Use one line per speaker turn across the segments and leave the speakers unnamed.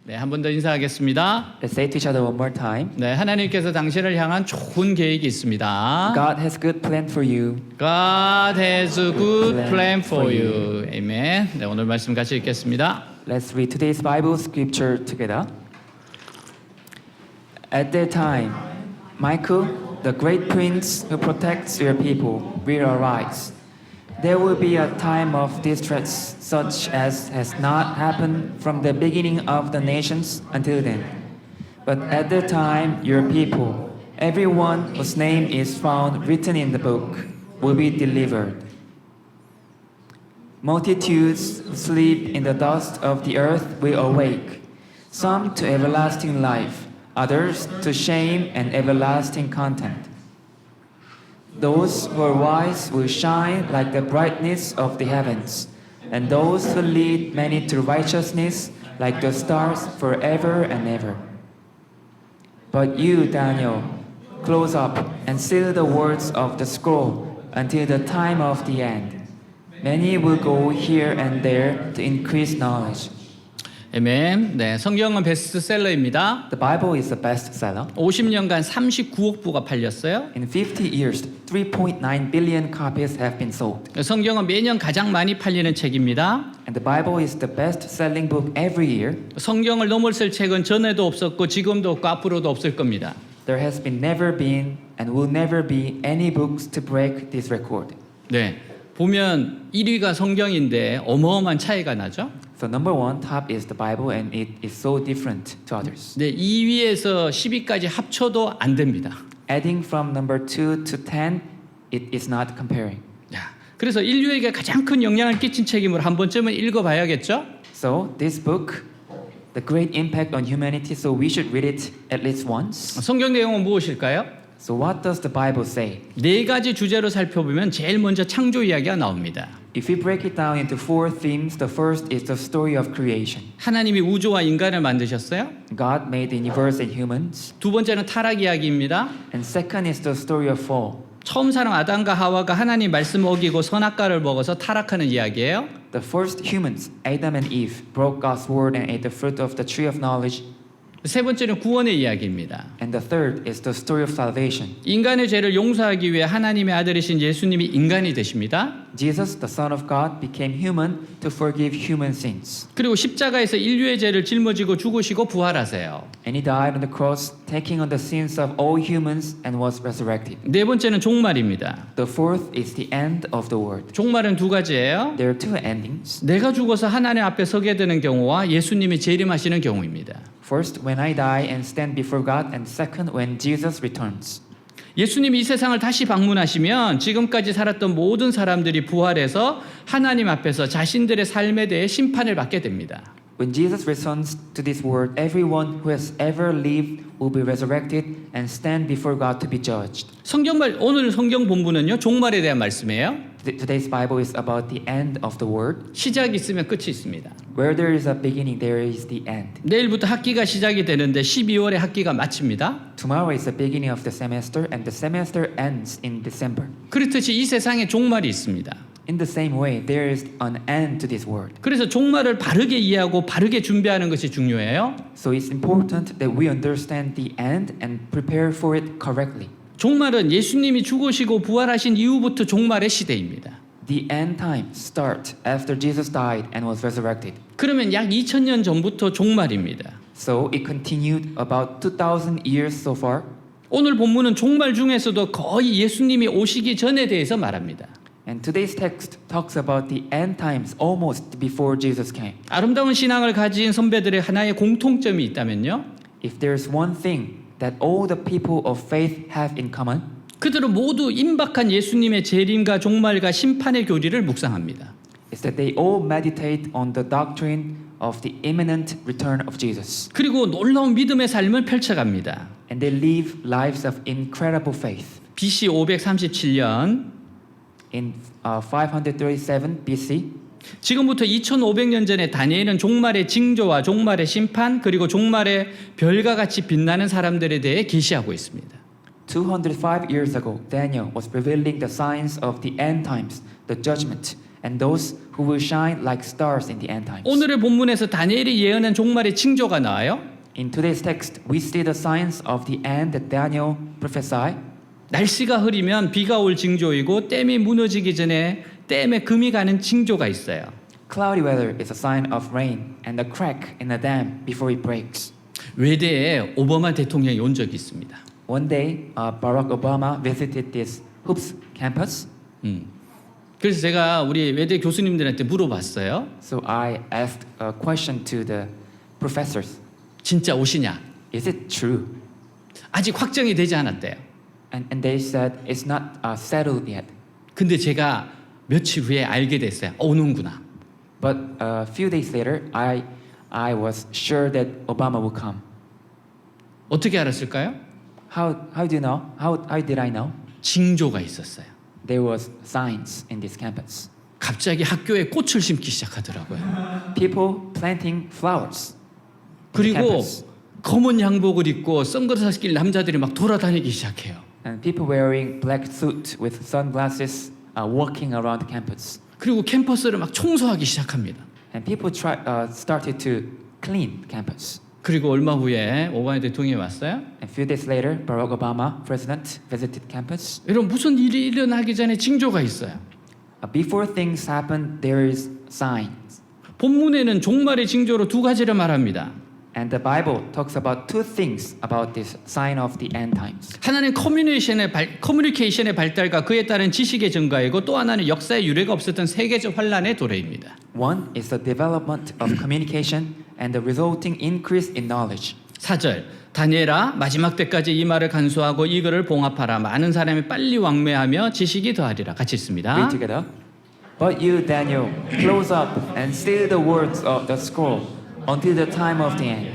네, 한 번 더 인사하겠습니다.
Let's say to each other one more time.
네, 하나님께서 당신을 향한 좋은 계획이 있습니다.
God has good plan for you.
God has a good plan for you. 아멘. 네, 오늘 말씀 같이 읽겠습니다.
Let's read today's Bible scripture together. At that time, Michael, the great prince who protects your people, will arise. There will be a time of distress such as has not happened from the beginning of the nations until then. But at that time, your people, everyone whose name is found written in the book, will be delivered. Multitudes who sleep in the dust of the earth will awake, some to everlasting life, others to shame and everlasting contempt. Those who are wise will shine like the brightness of the heavens, and those who lead many to righteousness like the stars forever and ever. But you, Daniel, close up and seal the words of the scroll until the time of the end. Many will go here and there to increase knowledge.
아멘. 네, 성경은 베스트셀러입니다.
The Bible is a bestseller.
50년간 39억 부가 팔렸어요.
In 50 years, 3.9 billion copies have been sold.
성경은 매년 가장 많이 팔리는 책입니다.
And the Bible is the best-selling book every year.
성경을 넘어설 책은 전에도 없었고 지금도 없고 앞으로도 없을 겁니다.
There has never been and will never be any books to break this record.
네, 보면 1위가 성경인데 어마어마한 차이가 나죠.
So number one, top is the Bible, and it is so different to others.
네, 2위에서 10위까지 합쳐도 안 됩니다.
Adding from number 2 to 10, it is not comparing.
자, 그래서 인류에게 가장 큰 영향을 끼친 책임을 한 번쯤은 읽어봐야겠죠?
So this book, the great impact on humanity, so we should read it at least once.
성경 내용은 무엇일까요?
So what does the Bible say?
네 가지 주제로 살펴보면 제일 먼저 창조 이야기가 나옵니다.
If we break it down into four themes, the first is the story of creation.
하나님이 우주와 인간을 만드셨어요.
God made the universe and humans.
두 번째는 타락 이야기입니다.
And second is the story of fall.
처음 사람 아담과 하와가 하나님 말씀 어기고 선악과를 먹어서 타락하는 이야기예요.
The first humans, Adam and Eve, broke God's word and ate the fruit of the tree of knowledge.
세 번째는 구원의 이야기입니다.
And the third is the story of salvation.
인간의 죄를 용서하기 위해 하나님의 아들이신 예수님이 인간이 되십니다.
Jesus, the Son of God, became human to forgive human sins.
그리고 십자가에서 인류의 죄를 짊어지고 죽으시고 부활하세요.
And he died on the cross, taking on the sins of all humans and was resurrected.
네 번째는 종말입니다.
The fourth is the end of the world.
종말은 두 가지예요.
There are two endings.
내가 죽어서 하나님 앞에 서게 되는 경우와 예수님이 재림하시는 경우입니다.
First, when I die and stand before God, and second, when Jesus returns.
예수님이 이 세상을 다시 방문하시면 지금까지 살았던 모든 사람들이 부활해서 하나님 앞에서 자신들의 삶에 대해 심판을 받게 됩니다.
When Jesus returns to this world, everyone who has ever lived will be resurrected and stand before God to be judged.
오늘 성경 본문은요, 종말에 대한 말씀이에요.
Today's Bible is about the end of the world.
시작이 있으면 끝이 있습니다.
Where there is a beginning, there is the end.
내일부터 학기가 시작이 되는데 12월에 학기가 마칩니다.
Tomorrow is the beginning of the semester, and the semester ends in December.
그렇듯이 이 세상에 종말이 있습니다.
In the same way, there is an end to this world.
그래서 종말을 바르게 이해하고 바르게 준비하는 것이 중요해요.
So it's important that we understand the end and prepare for it correctly.
종말은 예수님이 죽으시고 부활하신 이후부터 종말의 시대입니다.
The end times start after Jesus died and was resurrected.
그러면 약 2000년 전부터 종말입니다.
So it continued about 2000 years so far.
오늘 본문은 종말 중에서도 거의 예수님이 오시기 전에 대해서 말합니다.
And today's text talks about the end times almost before Jesus came.
아름다운 신앙을 가진 선배들의 하나의 공통점이 있다면요.
If there's one thing that all the people of faith have in common,
그들은 모두 임박한 예수님의 재림과 종말과 심판의 교리를 묵상합니다.
is that they all meditate on the doctrine of the imminent return of Jesus.
그리고 놀라운 믿음의 삶을 펼쳐갑니다.
And they live lives of incredible faith.
BC 537년
In 537 BC,
지금부터 2500년 전에 다니엘은 종말의 징조와 종말의 심판 그리고 종말의 별과 같이 빛나는 사람들에 대해 계시하고 있습니다.
205 years ago, Daniel was revealing the signs of the end times, the judgment, and those who will shine like stars in the end times.
오늘의 본문에서 다니엘이 예언한 종말의 징조가 나와요.
In today's text, we see the signs of the end that Daniel prophesied.
날씨가 흐리면 비가 올 징조이고 댐이 무너지기 전에 댐에 금이 가는 징조가 있어요.
Cloudy weather is a sign of rain and a crack in the dam before it breaks.
외대에 오바마 대통령이 온 적이 있습니다.
One day, Barack Obama visited this Hoops campus.
그래서 제가 우리 외대 교수님들한테 물어봤어요.
So I asked a question to the professors.
진짜 오시냐?
Is it true?
아직 확정이 되지 않았대요.
And they said it's not settled yet.
근데 제가 며칠 후에 알게 됐어요. 오는구나.
But a few days later, I was sure that Obama would come.
어떻게 알았을까요?
How do you know? How did I know?
징조가 있었어요.
There was signs in this campus.
갑자기 학교에 꽃을 심기 시작하더라고요.
People planting flowers.
그리고
campus.
검은 양복을 입고 선글라스 낀 남자들이 막 돌아다니기 시작해요.
And people wearing black suit with sunglasses walking around the campus.
그리고 캠퍼스를 막 청소하기 시작합니다.
And people started to clean campus.
그리고 얼마 후에 오바마 대통령이 왔어요.
A few days later, Barack Obama, president, visited campus.
여러분 무슨 일이 일어나기 전에 징조가 있어요.
Before things happen, there is signs.
본문에는 종말의 징조로 두 가지를 말합니다.
And the Bible talks about two things about this sign of the end times.
하나는 커뮤니케이션의 발달과 그에 따른 지식의 증가이고 또 하나는 역사의 유례가 없었던 세계적 환란의 도래입니다.
One is the development of communication and the resulting increase in knowledge.
4절 다니엘아 마지막 때까지 이 말을 간수하고 이거를 봉합하라. 많은 사람이 빨리 왕래하며 지식이 더하리라. 같이 읽습니다.
Read together. But you, Daniel, close up and seal the words of the scroll until the time of the end.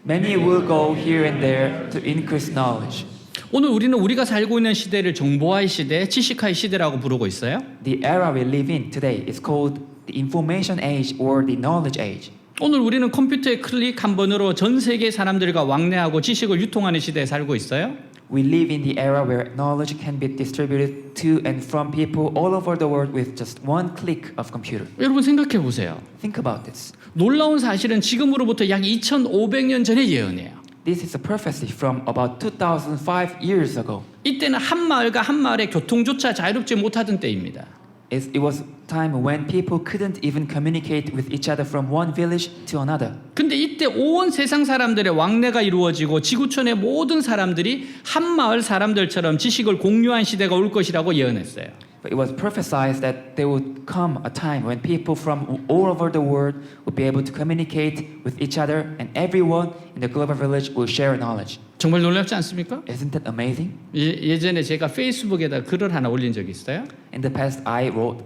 Many will go here and there to increase knowledge.
오늘 우리는 우리가 살고 있는 시대를 정보화의 시대, 지식화의 시대라고 부르고 있어요.
The era we live in today is called the information age or the knowledge age.
오늘 우리는 컴퓨터의 클릭 한 번으로 전 세계 사람들과 왕래하고 지식을 유통하는 시대에 살고 있어요.
We live in the era where knowledge can be distributed to and from people all over the world with just one click of computer.
여러분 생각해 보세요.
Think about this.
놀라운 사실은 지금으로부터 약 2,500년 전의 예언이에요.
This is a prophecy from about 2005 years ago.
이때는 한 마을과 한 마을의 교통조차 자유롭지 못하던 때입니다.
It was time when people couldn't even communicate with each other from one village to another.
근데 이때 온 세상 사람들의 왕래가 이루어지고 지구촌의 모든 사람들이 한 마을 사람들처럼 지식을 공유한 시대가 올 것이라고 예언했어요.
But it was prophesied that there would come a time when people from all over the world would be able to communicate with each other and everyone in the global village will share knowledge.
정말 놀랍지 않습니까?
Isn't that amazing?
예전에 제가 페이스북에다 글을 하나 올린 적이 있어요.
In the past, I wrote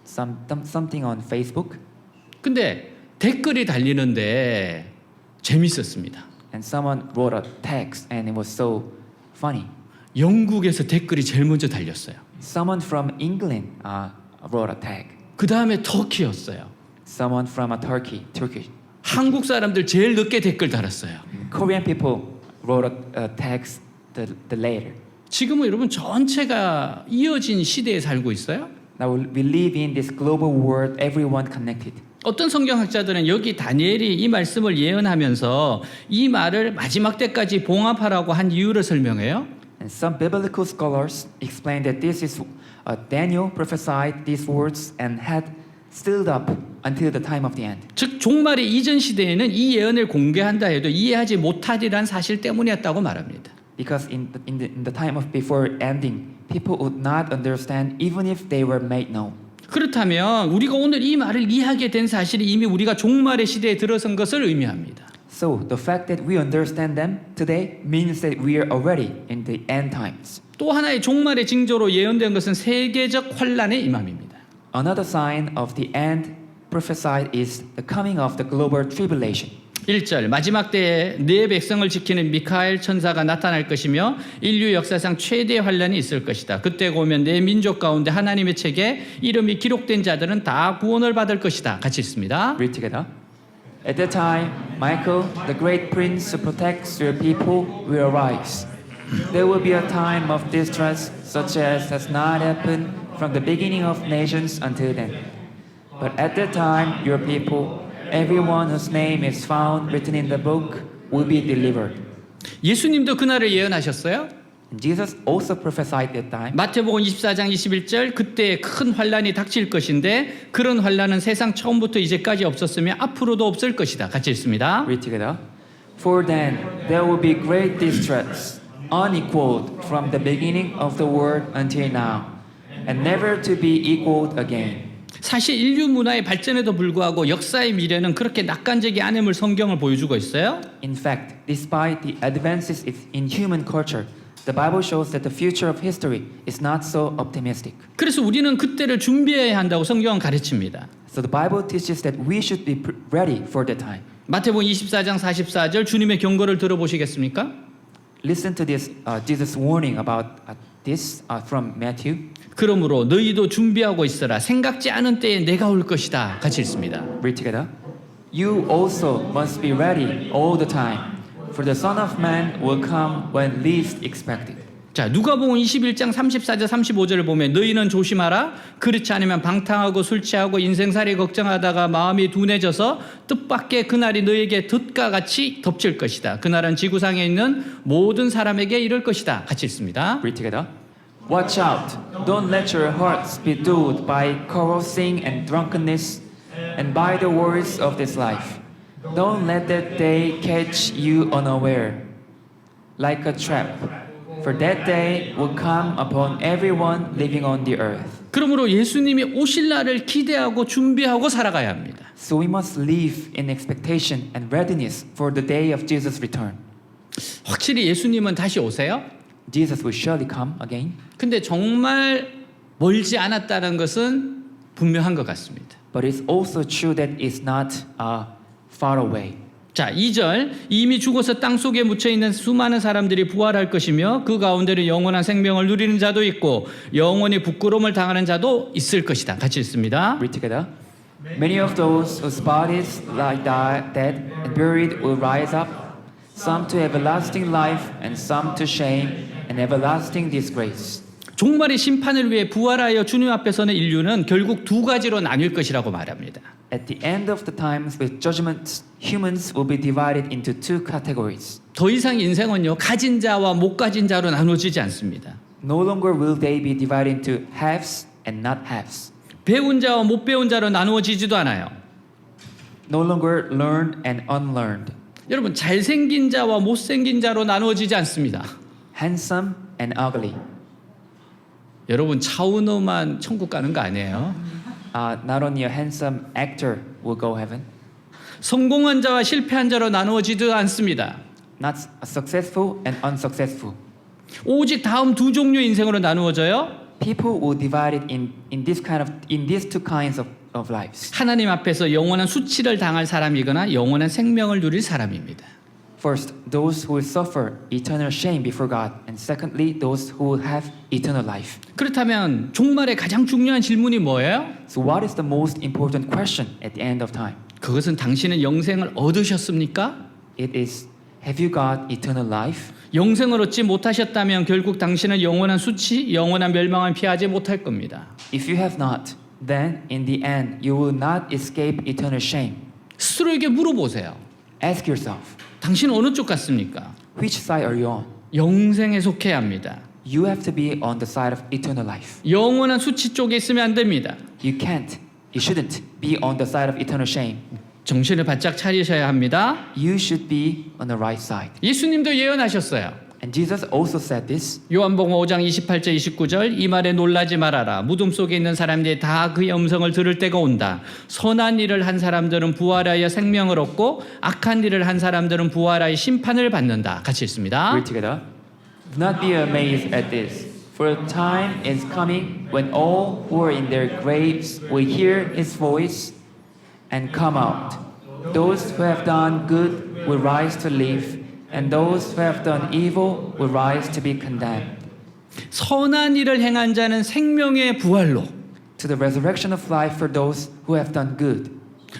something on Facebook,
근데 댓글이 달리는데 재밌었습니다.
and someone wrote a text, and it was so funny.
영국에서 댓글이 제일 먼저 달렸어요.
Someone from England wrote a tag.
그 다음에 터키였어요.
Someone from Turkish.
한국 사람들 제일 늦게 댓글 달았어요.
Korean people wrote a text the later.
지금은 여러분 전체가 이어진 시대에 살고 있어요.
Now we live in this global world, everyone connected.
어떤 성경학자들은 여기 다니엘이 이 말씀을 예언하면서 이 말을 마지막 때까지 봉합하라고 한 이유를 설명해요.
And some biblical scholars explain that this is Daniel prophesied these words and had stilled up until the time of the end.
즉 종말의 이전 시대에는 이 예언을 공개한다 해도 이해하지 못하리란 사실 때문이었다고 말합니다.
Because in the time of before ending, people would not understand even if they were made known.
그렇다면 우리가 오늘 이 말을 이해하게 된 사실이 이미 우리가 종말의 시대에 들어선 것을 의미합니다.
So the fact that we understand them today means that we are already in the end times.
또 하나의 종말의 징조로 예언된 것은 세계적 환란의 임함입니다.
Another sign of the end prophesied is the coming of the global tribulation.
1절 마지막 때에 내 백성을 지키는 미카엘 천사가 나타날 것이며 인류 역사상 최대의 환란이 있을 것이다. 그때가 오면 내 민족 가운데 하나님의 책에 이름이 기록된 자들은 다 구원을 받을 것이다. 같이 읽습니다.
Read together. At that time, Michael, the great prince who protects your people, will arise. There will be a time of distress such as has not happened from the beginning of nations until then. But at that time, your people, everyone whose name is found written in the book, will be delivered.
예수님도 그날을 예언하셨어요.
And Jesus also prophesied that time.
마태복음 24장 21절 그때 큰 환란이 닥칠 것인데 그런 환란은 세상 처음부터 이제까지 없었으며 앞으로도 없을 것이다. 같이 읽습니다.
Read together. For then there will be great distress, unequaled from the beginning of the world until now, and never to be equaled again.
사실 인류 문화의 발전에도 불구하고 역사의 미래는 그렇게 낙관적이 않음을 성경을 보여주고 있어요.
In fact, despite the advances in human culture, the Bible shows that the future of history is not so optimistic.
그래서 우리는 그때를 준비해야 한다고 성경은 가르칩니다.
So the Bible teaches that we should be ready for the time.
마태복음 24장 44절 주님의 경고를 들어보시겠습니까?
Listen to this Jesus warning about this from Matthew.
그러므로 너희도 준비하고 있어라. 생각지 않은 때에 내가 올 것이다. 같이 읽습니다.
Read together. You also must be ready all the time, for the Son of Man will come when least expected.
자, 누가복음 21장 34절 35절을 보면 너희는 조심하라. 그렇지 않으면 방탕하고 술 취하고 인생살이 걱정하다가 마음이 둔해져서 뜻밖의 그날이 너희에게 덫과 같이 덮칠 것이다. 그날은 지구상에 있는 모든 사람에게 이를 것이다. 같이 읽습니다.
Read together. Watch out! Don't let your hearts be dulled by carousing and drunkenness, and by the worries of this life. Don't let that day catch you unaware, like a trap. For that day will come upon everyone living on the earth.
그러므로 예수님이 오실 날을 기대하고 준비하고 살아가야 합니다.
So we must live in expectation and readiness for the day of Jesus' return.
확실히 예수님은 다시 오세요.
Jesus will surely come again.
근데 정말 멀지 않았다는 것은 분명한 것 같습니다.
But it's also true that it's not far away.
자, 2절 이미 죽어서 땅 속에 묻혀 있는 수많은 사람들이 부활할 것이며 그 가운데는 영원한 생명을 누리는 자도 있고 영원히 부끄러움을 당하는 자도 있을 것이다. 같이 읽습니다.
Read together. Many of those whose bodies lie dead and buried will rise up, some to everlasting life and some to shame and everlasting disgrace.
종말의 심판을 위해 부활하여 주님 앞에서는 인류는 결국 두 가지로 나뉠 것이라고 말합니다.
At the end of the times with judgment, humans will be divided into two categories.
더 이상 인생은요 가진 자와 못 가진 자로 나눠지지 않습니다.
No longer will they be divided into haves and not haves.
배운 자와 못 배운 자로 나누어지지도 않아요.
No longer learned and unlearned.
여러분 잘생긴 자와 못생긴 자로 나누어지지 않습니다.
Handsome and ugly.
여러분 차은우만 천국 가는 거 아니에요?
Not only a handsome actor will go heaven.
성공한 자와 실패한 자로 나누어지지도 않습니다.
Not successful and unsuccessful.
오직 다음 두 종류의 인생으로 나누어져요.
People will divide it in these two kinds of lives.
하나님 앞에서 영원한 수치를 당할 사람이거나 영원한 생명을 누릴 사람입니다.
First, those who will suffer eternal shame before God, and secondly, those who will have eternal life.
그렇다면 종말의 가장 중요한 질문이 뭐예요?
So, what is the most important question at the end of time?
그것은 당신은 영생을 얻으셨습니까?
It is, have you got eternal life?
영생을 얻지 못하셨다면 결국 당신은 영원한 수치, 영원한 멸망을 피하지 못할 겁니다.
If you have not, then in the end, you will not escape eternal shame.
스스로에게 물어보세요.
Ask yourself,
당신은 어느 쪽 같습니까?
which side are you on?
영생에 속해야 합니다.
You have to be on the side of eternal life.
영원한 수치 쪽에 있으면 안 됩니다.
You shouldn't be on the side of eternal shame.
정신을 바짝 차리셔야 합니다.
You should be on the right side.
예수님도 예언하셨어요.
And Jesus also said this.
요한복음 5장 28절 29절 이 말에 놀라지 말아라. 무덤 속에 있는 사람들이 다 그의 음성을 들을 때가 온다. 선한 일을 한 사람들은 부활하여 생명을 얻고 악한 일을 한 사람들은 부활하여 심판을 받는다. 같이 읽습니다.
Read together. Do not be amazed at this, for a time is coming when all who are in their graves will hear his voice and come out. Those who have done good will rise to live, and those who have done evil will rise to be condemned.
선한 일을 행한 자는 생명의 부활로.
To the resurrection of life for those who have done good.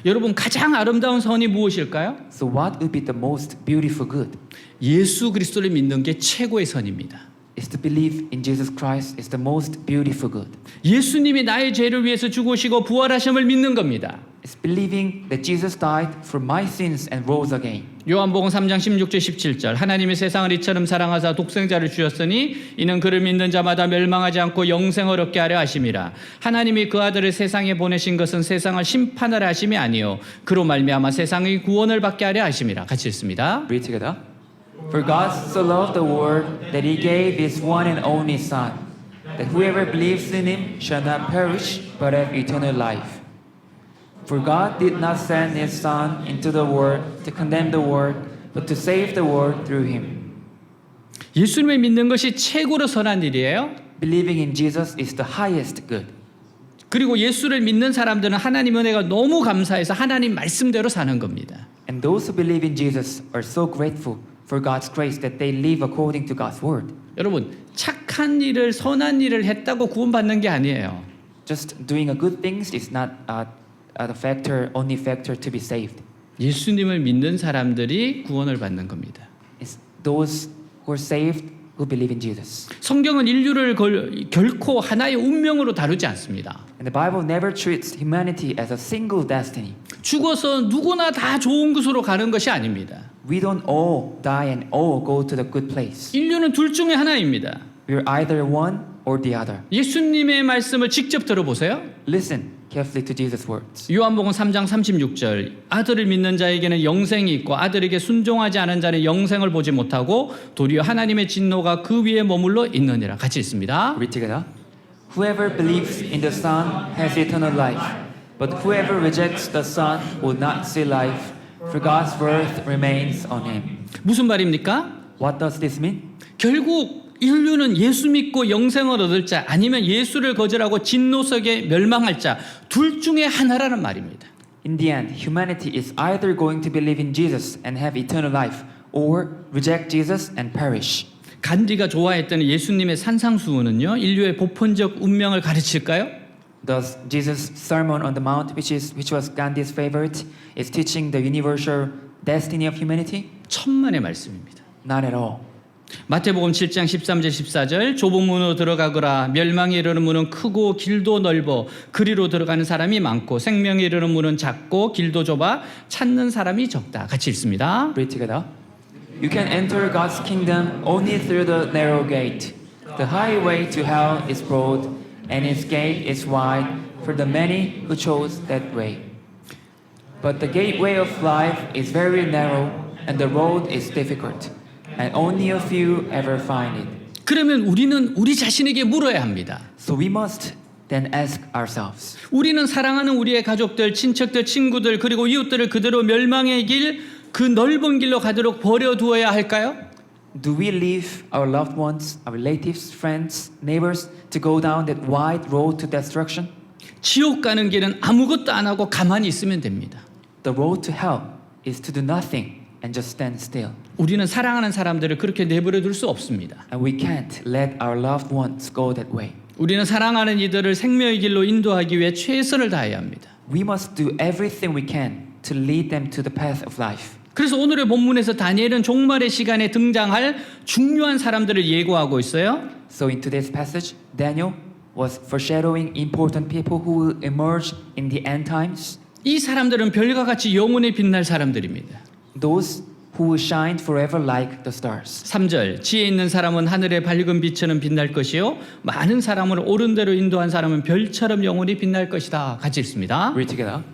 여러분 가장 아름다운 선이 무엇일까요?
So what would be the most beautiful good?
예수 그리스도를 믿는 게 최고의 선입니다.
is to believe in Jesus Christ is the most beautiful good.
예수님이 나의 죄를 위해서 죽으시고 부활하심을 믿는 겁니다.
It's believing that Jesus died for my sins and rose again.
요한복음 3장 16절 17절 하나님이 세상을 이처럼 사랑하사 독생자를 주셨으니 이는 그를 믿는 자마다 멸망하지 않고 영생을 얻게 하려 하심이라. 하나님이 그 아들을 세상에 보내신 것은 세상을 심판하려 하심이 아니요 그로 말미암아 세상의 구원을 받게 하려 하심이라. 같이 읽습니다.
Read together. For God so loved the world that he gave his one and only Son, that whoever believes in him shall not perish but have eternal life. For God did not send his Son into the world to condemn the world, but to save the world through him.
예수님을 믿는 것이 최고로 선한 일이에요.
Believing in Jesus is the highest good.
그리고 예수를 믿는 사람들은 하나님 은혜가 너무 감사해서 하나님 말씀대로 사는 겁니다.
And those who believe in Jesus are so grateful for God's grace that they live according to God's word.
여러분, 착한 일을 선한 일을 했다고 구원받는 게 아니에요.
Just doing a good things is not the factor, only factor to be saved.
예수님을 믿는 사람들이 구원을 받는 겁니다.
It's those who are saved who believe in Jesus.
성경은 인류를 결코 하나의 운명으로 다루지 않습니다.
And the Bible never treats humanity as a single destiny.
죽어서 누구나 다 좋은 곳으로 가는 것이 아닙니다.
We don't all die and all go to the good place.
인류는 둘 중에 하나입니다.
We're either one or the other.
예수님의 말씀을 직접 들어보세요.
Listen carefully to Jesus' words.
요한복음 3장 36절 아들을 믿는 자에게는 영생이 있고 아들에게 순종하지 않은 자는 영생을 보지 못하고 도리어 하나님의 진노가 그 위에 머물러 있느니라. 같이 읽습니다.
Read together. Whoever believes in the Son has eternal life, but whoever rejects the Son will not see life, for God's wrath remains on him.
무슨 말입니까?
What does this mean?
결국 인류는 예수 믿고 영생을 얻을 자 아니면 예수를 거절하고 진노석에 멸망할 자 둘 중에 하나라는 말입니다.
In the end, humanity is either going to believe in Jesus and have eternal life, or reject Jesus and perish.
간디가 좋아했던 예수님의 산상수훈은요 인류의 보편적 운명을 가르칠까요?
Does Jesus' Sermon on the Mount, which was Gandhi's favorite, is teaching the universal destiny of humanity?
천만의 말씀입니다.
Not at all.
마태복음 7장 13절 14절 좁은 문으로 들어가거라 멸망에 이르는 문은 크고 길도 넓어 그리로 들어가는 사람이 많고 생명에 이르는 문은 작고 길도 좁아 찾는 사람이 적다. 같이 읽습니다.
Read together. You can enter God's kingdom only through the narrow gate. The highway to hell is broad, and its gate is wide for the many who chose that way. But the gateway of life is very narrow, and the road is difficult, and only a few ever find it.
그러면 우리는 우리 자신에게 물어야 합니다.
So we must then ask ourselves,
우리는 사랑하는 우리의 가족들, 친척들, 친구들 그리고 이웃들을 그대로 멸망의 길, 그 넓은 길로 가도록 버려두어야 할까요?
do we leave our loved ones, our relatives, friends, neighbors to go down that wide road to destruction?
지옥 가는 길은 아무것도 안 하고 가만히 있으면 됩니다.
The road to hell is to do nothing and just stand still.
우리는 사랑하는 사람들을 그렇게 내버려 둘 수 없습니다.
And we can't let our loved ones go that way.
우리는 사랑하는 이들을 생명의 길로 인도하기 위해 최선을 다해야 합니다.
We must do everything we can to lead them to the path of life.
그래서 오늘의 본문에서 다니엘은 종말의 시간에 등장할 중요한 사람들을 예고하고 있어요.
So in today's passage, Daniel was foreshadowing important people who will emerge in the end times.
이 사람들은 별과 같이 영원히 빛날 사람들입니다.
Those who will shine forever like the stars.
3절 지혜 있는 사람은 하늘의 밝은 빛처럼 빛날 것이요 많은 사람을 옳은 대로 인도한 사람은 별처럼 영원히 빛날 것이다. 같이 읽습니다.
Read together.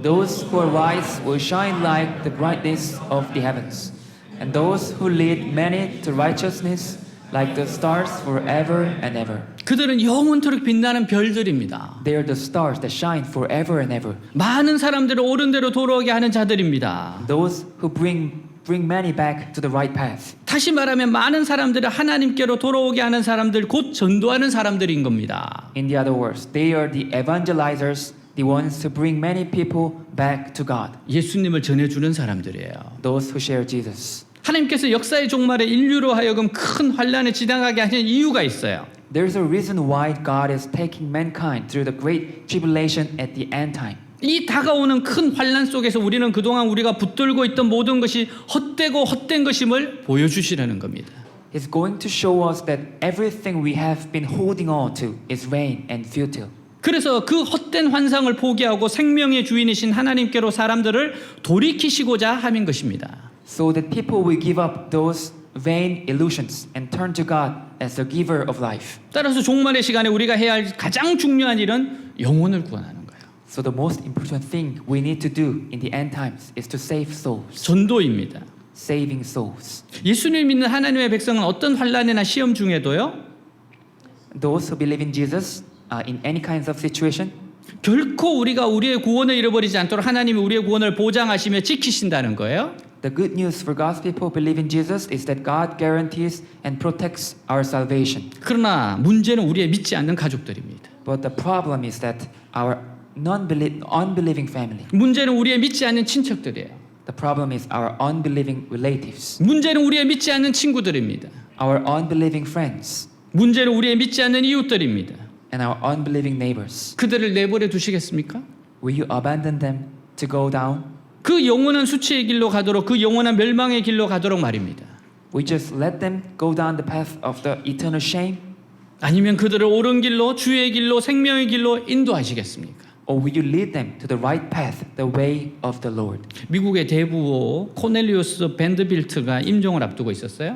Those who are wise will shine like the brightness of the heavens, and those who lead many to righteousness like the stars forever and ever.
그들은 영원토록 빛나는 별들입니다.
They are the stars that shine forever and ever.
많은 사람들을 옳은 대로 돌아오게 하는 자들입니다.
Those who bring many back to the right path.
다시 말하면 많은 사람들을 하나님께로 돌아오게 하는 사람들, 곧 전도하는 사람들인 겁니다.
In the other words, they are the evangelizers, the ones to bring many people back to God.
예수님을 전해주는 사람들이에요.
Those who share Jesus.
하나님께서 역사의 종말에 인류로 하여금 큰 환란에 지나가게 하신 이유가 있어요.
There's a reason why God is taking mankind through the great tribulation at the end time.
이 다가오는 큰 환란 속에서 우리는 그동안 우리가 붙들고 있던 모든 것이 헛되고 헛된 것임을 보여주시려는 겁니다.
He's going to show us that everything we have been holding on to is vain and futile.
그래서 그 헛된 환상을 포기하고 생명의 주인이신 하나님께로 사람들을 돌이키시고자 하는 것입니다.
So that people will give up those vain illusions and turn to God as the giver of life.
따라서 종말의 시간에 우리가 해야 할 가장 중요한 일은 영혼을 구원하는 거예요.
So the most important thing we need to do in the end times is to save souls.
전도입니다.
Saving souls.
예수님 믿는 하나님의 백성은 어떤 환난이나 시험 중에도요.
Those who believe in Jesus in any kinds of situation,
결코 우리가 우리의 구원을 잃어버리지 않도록 하나님이 우리의 구원을 보장하시며 지키신다는 거예요.
the good news for God's people who believe in Jesus is that God guarantees and protects our salvation.
그러나 문제는 우리의 믿지 않는 가족들입니다.
But the problem is that our unbelieving family.
문제는 우리의 믿지 않는 친척들이에요.
The problem is our unbelieving relatives,
문제는 우리의 믿지 않는 친구들입니다.
our unbelieving friends,
문제는 우리의 믿지 않는 이웃들입니다.
and our unbelieving neighbors.
그들을 내버려 두시겠습니까?
Will you abandon them to go down?
그 영원한 수치의 길로 가도록, 그 영원한 멸망의 길로 가도록 말입니다.
We just let them go down the path of the eternal shame?
아니면 그들을 옳은 길로, 주의 길로, 생명의 길로 인도하시겠습니까?
Or will you lead them to the right path, the way of the Lord?
미국의 대부호 코넬리우스 밴드빌트가 임종을 앞두고 있었어요.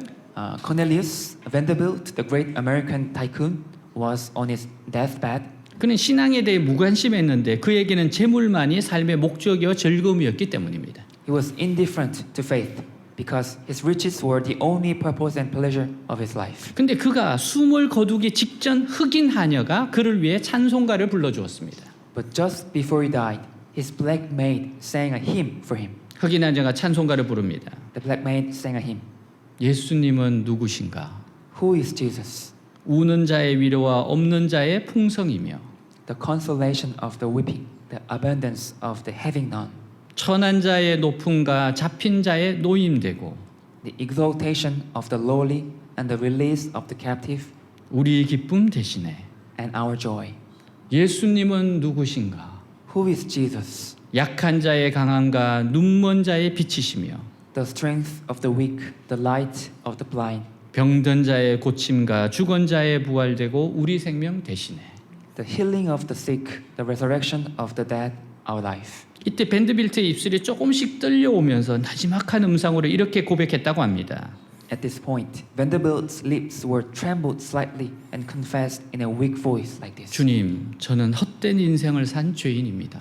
Cornelius Vanderbilt, the great American tycoon, was on his deathbed.
그는 신앙에 대해 무관심했는데 그에게는 재물만이 삶의 목적이요 즐거움이었기 때문입니다.
He was indifferent to faith because his riches were the only purpose and pleasure of his life.
근데 그가 숨을 거두기 직전 흑인 하녀가 그를 위해 찬송가를 불러주었습니다.
But just before he died, his black maid sang a hymn for him.
흑인 하녀가 찬송가를 부릅니다.
The black maid sang a hymn.
예수님은 누구신가?
Who is Jesus?
우는 자의 위로와 없는 자의 풍성이며
The consolation of the weeping, the abundance of the having none,
천한 자의 높음과 잡힌 자의 노임되고
the exaltation of the lowly and the release of the captive,
우리 기쁨 대신에
and our joy.
예수님은 누구신가?
Who is Jesus?
약한 자의 강함과 눈먼 자의 빛이시며
The strength of the weak, the light of the blind,
병든 자의 고침과 죽은 자의 부활되고 우리 생명 대신에.
the healing of the sick, the resurrection of the dead, our life.
이때 밴드빌트의 입술이 조금씩 떨려오면서 나지막한 음성으로 이렇게 고백했다고 합니다.
At this point, Vanderbilt's lips were trembled slightly and confessed in a weak voice like this.
주님, 저는 헛된 인생을 산 죄인입니다.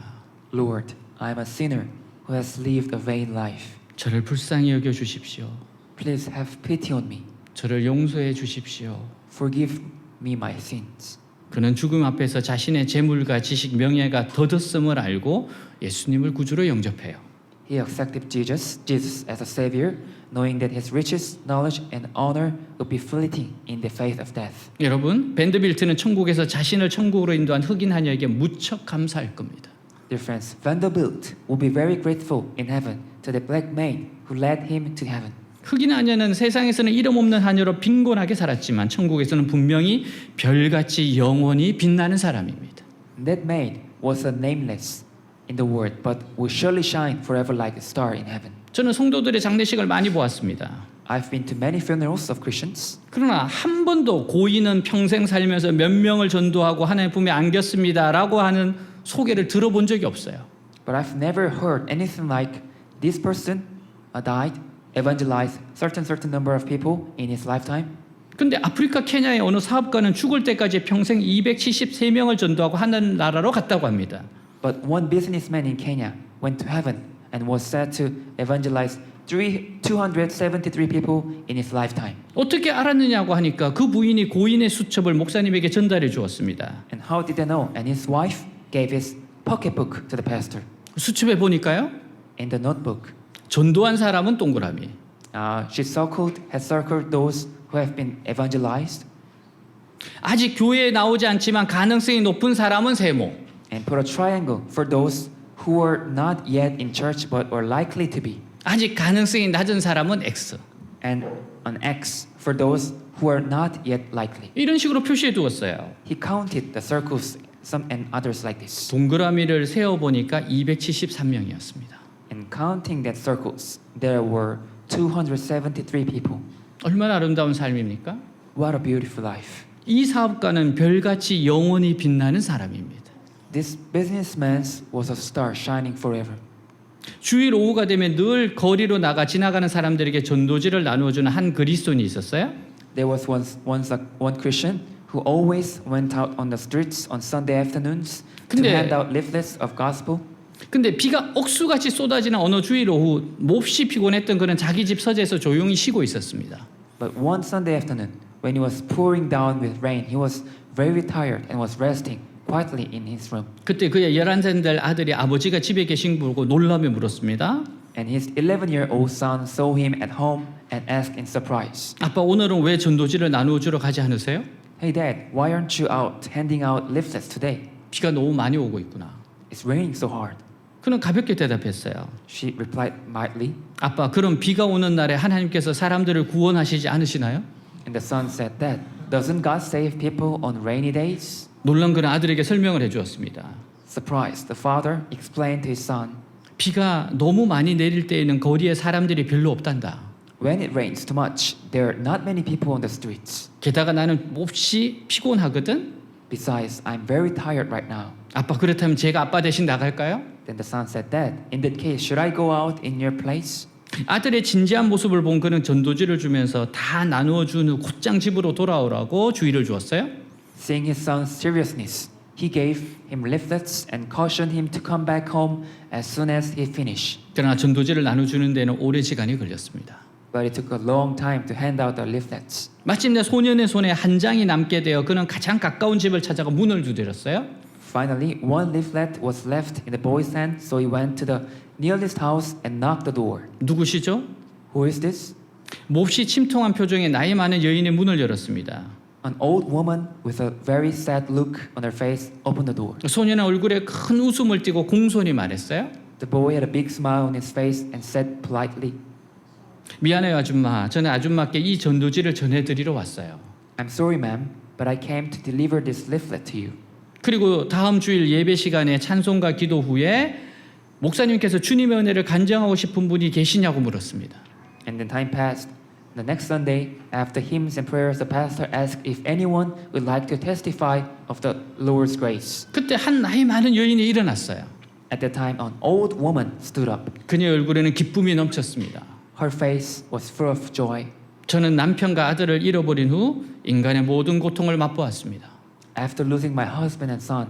Lord, I am a sinner who has lived a vain life.
저를 불쌍히 여겨 주십시오.
Please have pity on me.
저를 용서해 주십시오.
Forgive me my sins.
그는 죽음 앞에서 자신의 재물과 지식, 명예가 덧없음을 알고 예수님을 구주로 영접해요.
He accepted Jesus as a savior, knowing that his riches, knowledge, and honor would be fleeting in the face of death.
여러분, 밴드빌트는 천국에서 자신을 천국으로 인도한 흑인 하녀에게 무척 감사할 겁니다.
Dear friends, Vanderbilt will be very grateful in heaven to the black maid who led him to heaven.
흑인 하녀는 세상에서는 이름 없는 하녀로 빈곤하게 살았지만 천국에서는 분명히 별같이 영원히 빛나는 사람입니다.
That maid was a nameless in the world, but will surely shine forever like a star in heaven.
저는 성도들의 장례식을 많이 보았습니다.
I've been to many funerals of Christians,
그러나 한 번도 고인은 평생 살면서 몇 명을 전도하고 하나님 품에 안겼습니다라고 하는 소개를 들어본 적이 없어요.
but I've never heard anything like this person died, evangelized certain number of people in his lifetime.
근데 아프리카 케냐의 어느 사업가는 죽을 때까지 평생 273명을 전도하고 하는 나라로 갔다고 합니다.
But one businessman in Kenya went to heaven and was said to evangelize 273 people in his lifetime.
어떻게 알았느냐고 하니까 그 부인이 고인의 수첩을 목사님에게 전달해 주었습니다.
And how did they know? And his wife gave his pocketbook to the pastor.
수첩에 보니까요.
In the notebook,
전도한 사람은 동그라미.
has circled those who have been evangelized
아직 교회에 나오지 않지만 가능성이 높은 사람은 세모.
and put a triangle for those who were not yet in church but were likely to be,
아직 가능성이 낮은 사람은 X.
and an X for those who are not yet likely.
이런 식으로 표시해 두었어요.
He counted the circles, some and others like this.
동그라미를 세어 보니까 273명이었습니다.
And counting that circles, there were 273 people.
얼마나 아름다운 삶입니까?
What a beautiful life.
이 사업가는 별같이 영원히 빛나는 사람입니다.
This businessman was a star shining forever.
주일 오후가 되면 늘 거리로 나가 지나가는 사람들에게 전도지를 나누어주는 한 그리스도인이 있었어요.
There was one Christian who always went out on the streets on Sunday afternoons to
근데-
hand out leaflets of gospel.
근데 비가 억수같이 쏟아지는 어느 주일 오후 몹시 피곤했던 그는 자기 집 서재에서 조용히 쉬고 있었습니다.
But one Sunday afternoon, when it was pouring down with rain, he was very tired and was resting quietly in his room.
그때 그의 11살 될 아들이 아버지가 집에 계신 걸 보고 놀라며 물었습니다.
And his 11-year-old son saw him at home and asked in surprise,
아빠 오늘은 왜 전도지를 나누어 주러 가지 않으세요?
"Hey Dad, why aren't you out handing out leaflets today?
비가 너무 많이 오고 있구나.
It's raining so hard."
그는 가볍게 대답했어요.
She replied mildly,
아빠 그럼 비가 오는 날에 하나님께서 사람들을 구원하시지 않으시나요?
and the son said, "Dad, doesn't God save people on rainy days?"
놀란 그는 아들에게 설명을 해주었습니다.
Surprised, the father explained to his son,
비가 너무 많이 내릴 때에는 거리에 사람들이 별로 없단다.
"When it rains too much, there are not many people on the streets.
게다가 나는 몹시 피곤하거든.
Besides, I'm very tired right now."
아빠 그렇다면 제가 아빠 대신 나갈까요?
Then the son said, "Dad, in that case, should I go out in your place?"
아들의 진지한 모습을 본 그는 전도지를 주면서 다 나누어 준 후 곧장 집으로 돌아오라고 주의를 주었어요.
Seeing his son's seriousness, he gave him leaflets and cautioned him to come back home as soon as he finished.
그러나 전도지를 나눠주는 데는 오랜 시간이 걸렸습니다.
But it took a long time to hand out the leaflets.
마침내 소년의 손에 한 장이 남게 되어 그는 가장 가까운 집을 찾아가 문을 두드렸어요.
Finally, one leaflet was left in the boy's hand, so he went to the nearest house and knocked the door.
누구시죠?
"Who is this?"
몹시 침통한 표정의 나이 많은 여인의 문을 열었습니다.
An old woman with a very sad look on her face opened the door.
소년의 얼굴에 큰 웃음을 띠고 공손히 말했어요.
The boy had a big smile on his face and said politely,
미안해요 아줌마. 저는 아줌마께 이 전도지를 전해드리러 왔어요.
"I'm sorry, ma'am, but I came to deliver this leaflet to you."
그리고 다음 주일 예배 시간에 찬송과 기도 후에 목사님께서 주님의 은혜를 간증하고 싶은 분이 계시냐고 물었습니다.
And then time passed. The next Sunday, after hymns and prayers, the pastor asked if anyone would like to testify of the Lord's grace.
그때 한 나이 많은 여인이 일어났어요.
At that time, an old woman stood up.
그녀의 얼굴에는 기쁨이 넘쳤습니다.
Her face was full of joy.
저는 남편과 아들을 잃어버린 후 인간의 모든 고통을 맛보았습니다.
After losing my husband and son,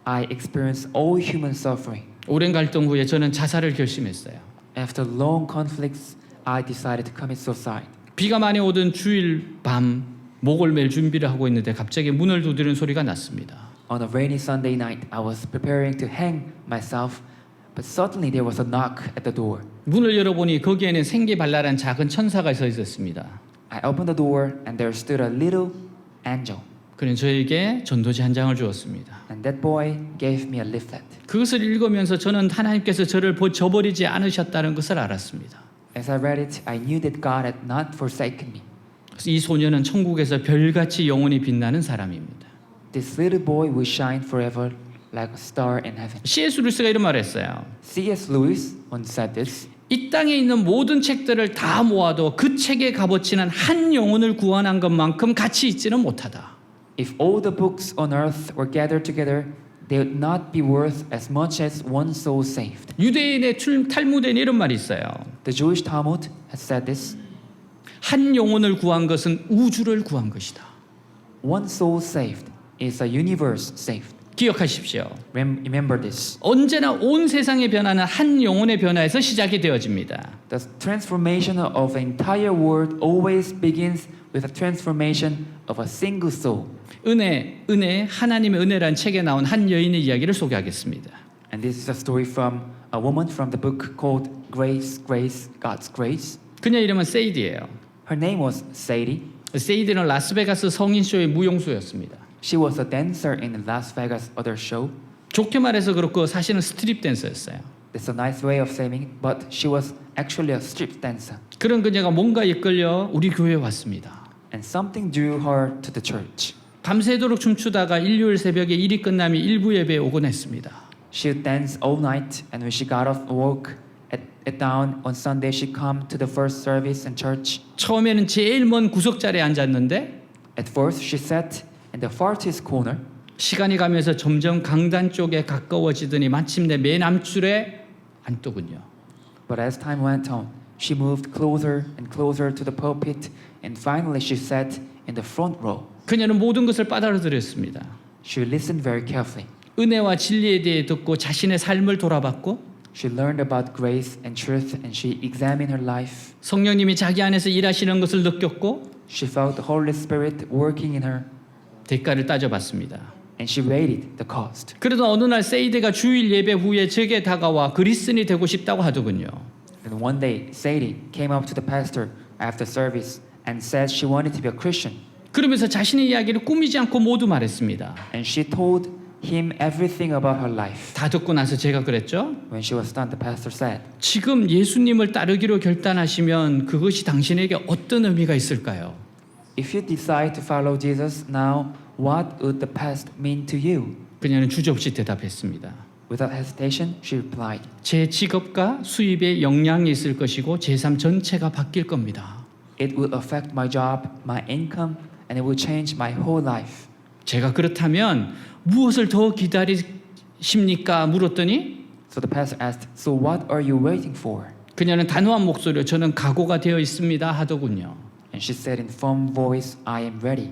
I experienced all human suffering.
오랜 갈등 후에 저는 자살을 결심했어요.
After long conflicts, I decided to commit suicide.
비가 많이 오던 주일 밤 목을 맬 준비를 하고 있는데 갑자기 문을 두드리는 소리가 났습니다.
On a rainy Sunday night, I was preparing to hang myself, but suddenly there was a knock at the door.
문을 열어보니 거기에는 생기발랄한 작은 천사가 서 있었습니다.
I opened the door, and there stood a little angel.
그는 저에게 전도지 한 장을 주었습니다.
And that boy gave me a leaflet.
그것을 읽으면서 저는 하나님께서 저를 저버리지 않으셨다는 것을 알았습니다.
As I read it, I knew that God had not forsaken me.
이 소년은 천국에서 별같이 영원히 빛나는 사람입니다.
This little boy will shine forever like a star in heaven.
C.S. 루이스가 이런 말을 했어요.
C.S. Lewis once said this,
이 땅에 있는 모든 책들을 다 모아도 그 책의 값어치는 한 영혼을 구원한 것만큼 가치 있지는 못하다.
"If all the books on earth were gathered together, they would not be worth as much as one soul saved."
유대인의 탈무드에는 이런 말이 있어요.
The Jewish Talmud has said this,
한 영혼을 구한 것은 우주를 구한 것이다.
"One soul saved is a universe saved."
기억하십시오.
Remember this.
언제나 온 세상의 변화는 한 영혼의 변화에서 시작이 되어집니다.
The transformation of the entire world always begins with a transformation of a single soul.
은혜, 하나님의 은혜란 책에 나온 한 여인의 이야기를 소개하겠습니다.
And this is a story from a woman from the book called Grace, God's Grace.
그녀 이름은 세이디예요.
Her name was Sadie.
세이디는 라스베가스 성인쇼의 무용수였습니다.
She was a dancer in the Las Vegas other show.
좋게 말해서 그렇고 사실은 스트립 댄서였어요.
That's a nice way of saying it, but she was actually a strip dancer.
그런 그녀가 뭔가 이끌려 우리 교회에 왔습니다.
And something drew her to the church.
밤새도록 춤추다가 일요일 새벽에 일이 끝나면 일부 예배에 오곤 했습니다.
She would dance all night, and when she got off work at it down on Sunday, she'd come to the first service in church.
처음에는 제일 먼 구석자리에 앉았는데
At first, she sat in the farthest corner.
시간이 가면서 점점 강단 쪽에 가까워지더니 마침내 맨 앞줄에 앉더군요.
But as time went on, she moved closer and closer to the pulpit, and finally she sat in the front row.
그녀는 모든 것을 받아들였습니다.
She listened very carefully.
은혜와 진리에 대해 듣고 자신의 삶을 돌아봤고
She learned about grace and truth, and she examined her life.
성령님이 자기 안에서 일하시는 것을 느꼈고
She felt the Holy Spirit working in her,
대가를 따져봤습니다.
and she weighed the cost.
그러다 어느 날 세이드가 주일 예배 후에 제게 다가와 그리스인이 되고 싶다고 하더군요.
Then one day, Sadie came up to the pastor after service and said she wanted to be a Christian.
그러면서 자신의 이야기를 꾸미지 않고 모두 말했습니다.
And she told him everything about her life.
다 듣고 나서 제가 그랬죠.
When she was done, the pastor said,
지금 예수님을 따르기로 결단하시면 그것이 당신에게 어떤 의미가 있을까요?
if you decide to follow Jesus now, what would the past mean to you?
그녀는 주저없이 대답했습니다.
Without hesitation, she replied,
제 직업과 수입에 영향이 있을 것이고 제 삶 전체가 바뀔 겁니다.
it will affect my job, my income, and it will change my whole life.
제가 그렇다면 무엇을 더 기다리십니까? 물었더니
So the pastor asked, so what are you waiting for?
그녀는 단호한 목소리로 저는 각오가 되어 있습니다 하더군요.
And she said in firm voice, I am ready.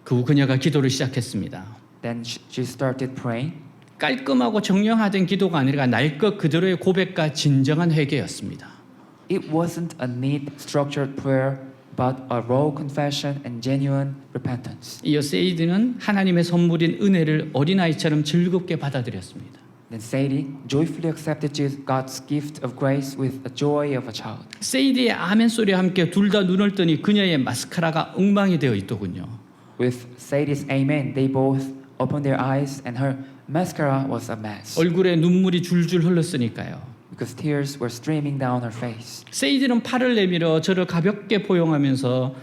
그 후 그녀가 기도를 시작했습니다.
Then she started praying.
깔끔하고 정령화된 기도가 아니라 날 것 그대로의 고백과 진정한 회개였습니다.
It wasn't a neat, structured prayer, but a raw confession and genuine repentance.
이어 세이드는 하나님의 선물인 은혜를 어린아이처럼 즐겁게 받아들였습니다.
Then Sadie joyfully accepted God's gift of grace with the joy of a child.
세이드의 아멘 소리와 함께 둘 다 눈을 뜨니 그녀의 마스카라가 엉망이 되어 있더군요.
With Sadie's amen, they both opened their eyes and her mascara was a mess.
얼굴에 눈물이 줄줄 흘렀으니까요.
Because tears were streaming down her face.
세이드는 팔을 내밀어 저를 가볍게 포용하면서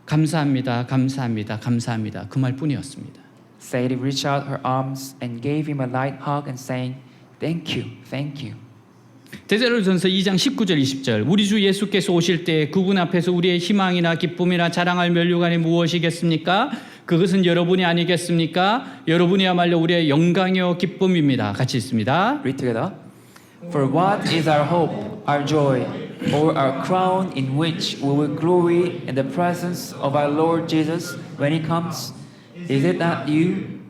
감사합니다, 감사합니다, 감사합니다 그 말뿐이었습니다.
Sadie reached out her arms and gave him a light hug and saying, thank you, thank you.
데살로니가전서 2장 19절 20절 우리 주 예수께서 오실 때 그분 앞에서 우리의 희망이나 기쁨이나 자랑할 면류관이 무엇이겠습니까? 그것은 여러분이 아니겠습니까? 여러분이야말로 우리의 영광이요 기쁨입니다. 같이 있습니다.
Read together. For what is our hope, our joy, or our crown in which we will glory in the presence of our Lord Jesus when He comes? Is it not you?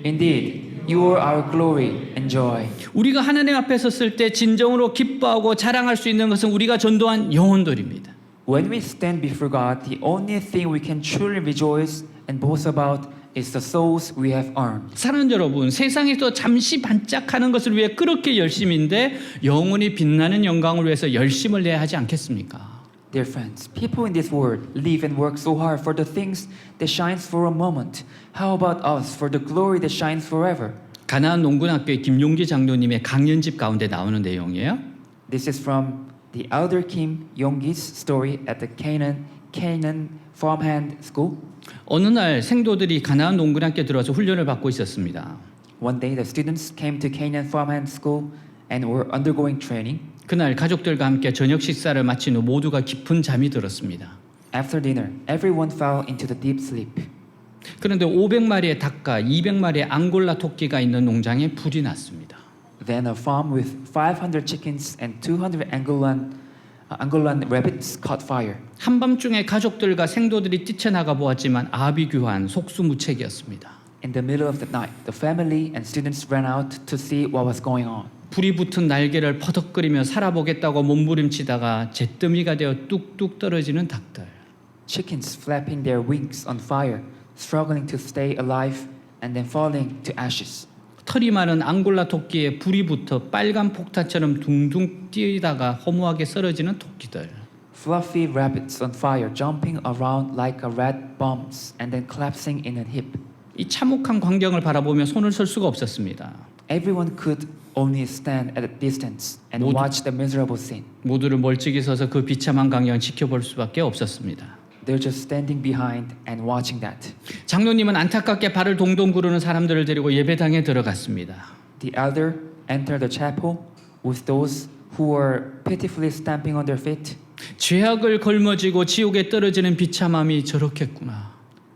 Indeed, you are our glory and joy.
우리가 하나님 앞에 섰을 때 진정으로 기뻐하고 자랑할 수 있는 것은 우리가 전도한 영혼들입니다.
When we stand before God, the only thing we can truly rejoice and boast about is the souls we have earned.
사랑하는 여러분, 세상에서 잠시 반짝하는 것을 위해 그렇게 열심인데 영원히 빛나는 영광을 위해서 열심을 내야 하지 않겠습니까?
Dear friends, people in this world live and work so hard for the things that shines for a moment. How about us for the glory that shines forever?
가나안 농군학교의 김용기 장로님의 강연집 가운데 나오는 내용이에요.
This is from the elder Kim Yong-gi's story at the Canaan Farmhand School.
어느 날 생도들이 가나안 농군학교에 들어와서 훈련을 받고 있었습니다.
One day, the students came to Canaan Farmhand School and were undergoing training.
그날 가족들과 함께 저녁 식사를 마친 후 모두가 깊은 잠이 들었습니다.
After dinner, everyone fell into the deep sleep.
그런데 500마리의 닭과 200마리의 앙골라 토끼가 있는 농장에 불이 났습니다.
Then a farm with 500 chickens and 200 Angolan rabbits caught fire.
한밤중에 가족들과 생도들이 뛰쳐나가 보았지만 아비규환 속수무책이었습니다.
In the middle of the night, the family and students ran out to see what was going on.
불이 붙은 날개를 퍼덕거리며 살아보겠다고 몸부림치다가 잿더미가 되어 뚝뚝 떨어지는 닭들.
Chickens flapping their wings on fire, struggling to stay alive and then falling to ashes.
털이 많은 앙골라 토끼에 불이 붙어 빨간 폭탄처럼 둥둥 뛰다가 허무하게 쓰러지는 토끼들.
Fluffy rabbits on fire, jumping around like a rat bombs and then collapsing in a heap.
이 참혹한 광경을 바라보며 손을 쓸 수가 없었습니다.
Everyone could only stand at a distance and
모두-
watch the miserable scene.
모두를 멀찍이 서서 그 비참한 광경을 지켜볼 수밖에 없었습니다.
They're just standing behind and watching that.
장로님은 안타깝게 발을 동동 구르는 사람들을 데리고 예배당에 들어갔습니다.
The elder entered the chapel with those who were pitifully stamping on their feet?
죄악을 걸머지고 지옥에 떨어지는 비참함이 저렇겠구나.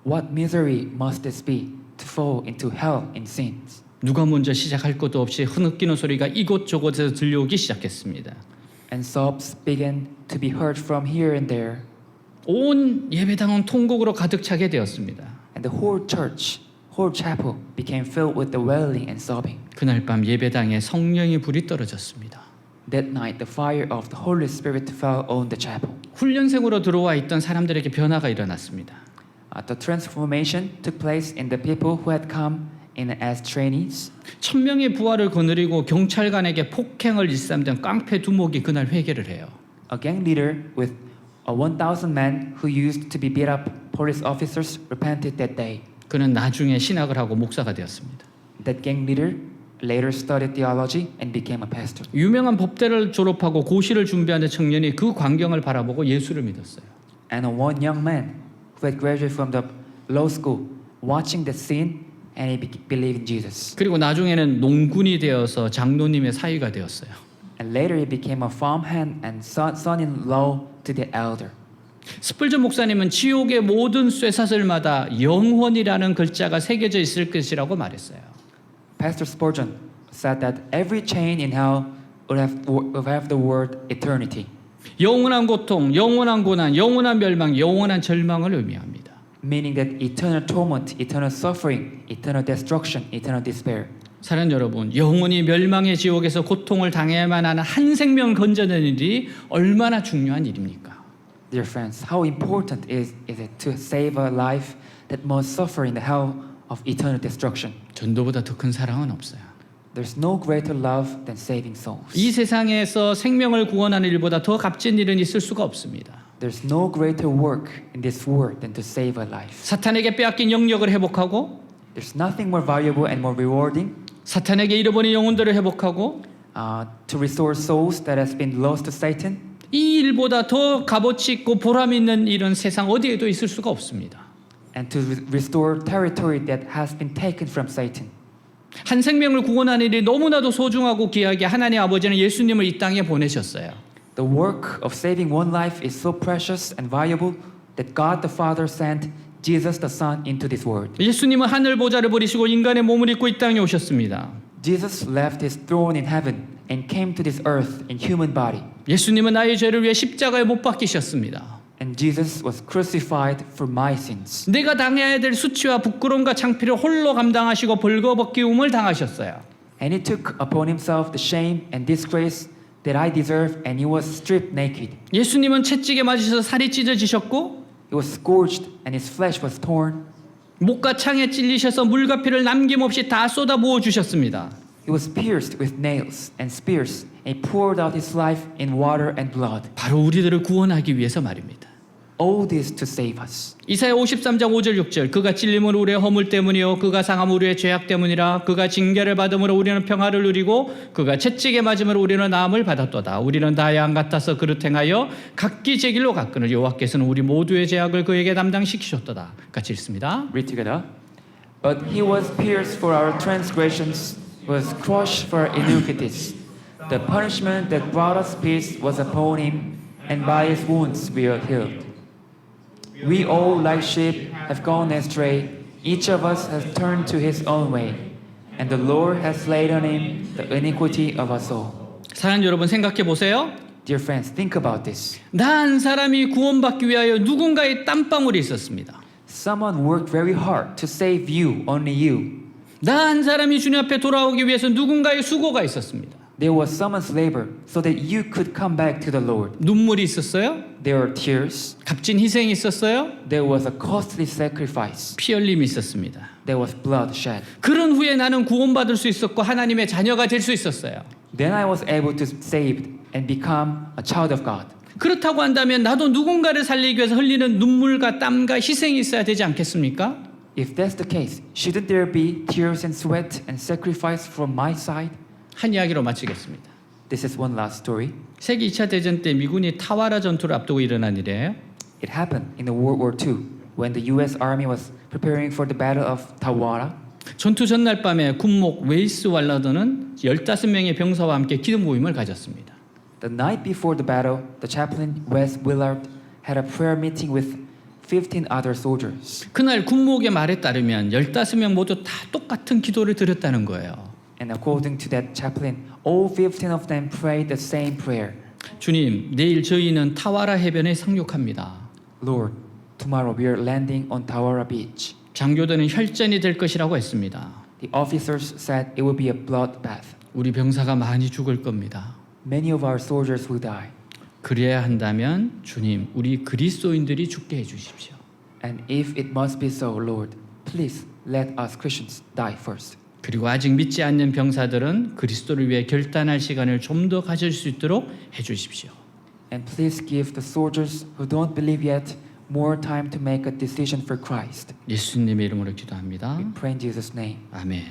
What misery must this be to fall into hell in sins?
누가 먼저 시작할 것도 없이 흐느끼는 소리가 이곳저곳에서 들려오기 시작했습니다.
And sobs began to be heard from here and there,
온 예배당은 통곡으로 가득 차게 되었습니다.
and the whole church, whole chapel became filled with the wailing and sobbing.
그날 밤 예배당에 성령의 불이 떨어졌습니다.
That night, the fire of the Holy Spirit fell on the chapel.
훈련생으로 들어와 있던 사람들에게 변화가 일어났습니다.
The transformation took place in the people who had come in as trainees.
1000명의 부하를 거느리고 경찰관에게 폭행을 일삼던 깡패 두목이 그날 회개를 해요.
A gang leader with 1,000 men who used to be beat up police officers repented that day.
그는 나중에 신학을 하고 목사가 되었습니다.
That gang leader later studied theology and became a pastor.
유명한 법대를 졸업하고 고시를 준비하는 청년이 그 광경을 바라보고 예수를 믿었어요.
And one young man who had graduated from the law school watching the scene and he believed in Jesus.
그리고 나중에는 농군이 되어서 장로님의 사위가 되었어요.
And later he became a farmhand and son-in-law to the elder.
스펄전 목사님은 지옥의 모든 쇠사슬마다 영혼이라는 글자가 새겨져 있을 것이라고 말했어요.
Pastor Spurgeon said that every chain in hell would have the word eternity,
영원한 고통, 영원한 고난, 영원한 멸망, 영원한 절망을 의미합니다.
meaning that eternal torment, eternal suffering, eternal destruction, eternal despair.
사랑하는 여러분, 영원히 멸망의 지옥에서 고통을 당해야만 하는 한 생명 건져내는 일이 얼마나 중요한 일입니까?
Dear friends, how important is it to save a life that must suffer in the hell of eternal destruction?
전도보다 더 큰 사랑은 없어요.
There's no greater love than saving souls.
이 세상에서 생명을 구원하는 일보다 더 값진 일은 있을 수가 없습니다.
There's no greater work in this world than to save a life.
사탄에게 빼앗긴 영역을 회복하고
There's nothing more valuable and more rewarding
사탄에게 잃어버린 영혼들을 회복하고
to restore souls that has been lost to Satan.
이 일보다 더 값어치 있고 보람 있는 일은 세상 어디에도 있을 수가 없습니다.
And to restore territory that has been taken from Satan.
한 생명을 구원하는 일이 너무나도 소중하고 귀하게 하나님 아버지는 예수님을 이 땅에 보내셨어요.
The work of saving one life is so precious and valuable that God the Father sent Jesus the Son into this world.
예수님은 하늘 보좌를 버리시고 인간의 몸을 입고 이 땅에 오셨습니다.
Jesus left his throne in heaven and came to this earth in human body.
예수님은 나의 죄를 위해 십자가에 못 박히셨습니다.
And Jesus was crucified for my sins.
내가 당해야 될 수치와 부끄러움과 창피를 홀로 감당하시고 벌거벗기움을 당하셨어요.
And he took upon himself the shame and disgrace that I deserve, and he was stripped naked.
예수님은 채찍에 맞으셔서 살이 찢어지셨고
He was scourged and his flesh was torn.
목과 창에 찔리셔서 물과 피를 남김없이 다 쏟아 부어 주셨습니다.
He was pierced with nails and spears, and he poured out his life in water and blood.
바로 우리들을 구원하기 위해서 말입니다.
All this to save us.
이사야 53장 5절 6절 그가 찔림은 우리의 허물 때문이요 그가 상함은 우리의 죄악 때문이라 그가 징계를 받음으로 우리는 평화를 누리고 그가 채찍에 맞음으로 우리는 나음을 받았도다. 우리는 다 양 같아서 그릇 행하여 각기 제 길로 갔거늘 여호와께서는 우리 모두의 죄악을 그에게 담당시키셨도다. 같이 읽습니다.
Read together. But he was pierced for our transgressions, was crushed for our iniquities. The punishment that brought us peace was upon him, and by his wounds we are healed. We all, like sheep, have gone astray. Each of us has turned to his own way, and the Lord has laid on him the iniquity of us all.
사랑하는 여러분 생각해 보세요.
Dear friends, think about this.
나 한 사람이 구원받기 위하여 누군가의 땀방울이 있었습니다.
Someone worked very hard to save you, only you.
나 한 사람이 주님 앞에 돌아오기 위해서 누군가의 수고가 있었습니다.
There was someone's labor so that you could come back to the Lord.
눈물이 있었어요.
There were tears.
값진 희생이 있었어요.
There was a costly sacrifice.
피 흘림이 있었습니다.
There was blood shed.
그런 후에 나는 구원받을 수 있었고 하나님의 자녀가 될 수 있었어요.
Then I was able to save and become a child of God.
그렇다고 한다면 나도 누군가를 살리기 위해서 흘리는 눈물과 땀과 희생이 있어야 되지 않겠습니까?
If that's the case, shouldn't there be tears and sweat and sacrifice from my side?
한 이야기로 마치겠습니다.
This is one last story.
세계 2차 대전 때 미군이 타와라 전투를 앞두고 일어난 일이에요.
It happened in the World War II when the U.S. Army was preparing for the Battle of Tawara.
전투 전날 밤에 군목 웨이스 왈라더는 15명의 병사와 함께 기도 모임을 가졌습니다.
The night before the battle, the chaplain Wes Willard had a prayer meeting with 15 other soldiers.
그날 군목의 말에 따르면 15명 모두 다 똑같은 기도를 드렸다는 거예요.
And according to that chaplain, all 15 of them prayed the same prayer.
주님, 내일 저희는 타와라 해변에 상륙합니다.
Lord, tomorrow we are landing on Tawara Beach.
장교들은 혈전이 될 것이라고 했습니다.
The officers said it will be a bloodbath.
우리 병사가 많이 죽을 겁니다.
Many of our soldiers will die.
그래야 한다면 주님, 우리 그리스도인들이 죽게 해 주십시오.
And if it must be so, Lord, please let us Christians die first.
그리고 아직 믿지 않는 병사들은 그리스도를 위해 결단할 시간을 좀 더 가질 수 있도록 해 주십시오.
And please give the soldiers who don't believe yet more time to make a decision for Christ.
예수님의 이름으로 기도합니다.
We pray in Jesus' name.
아멘.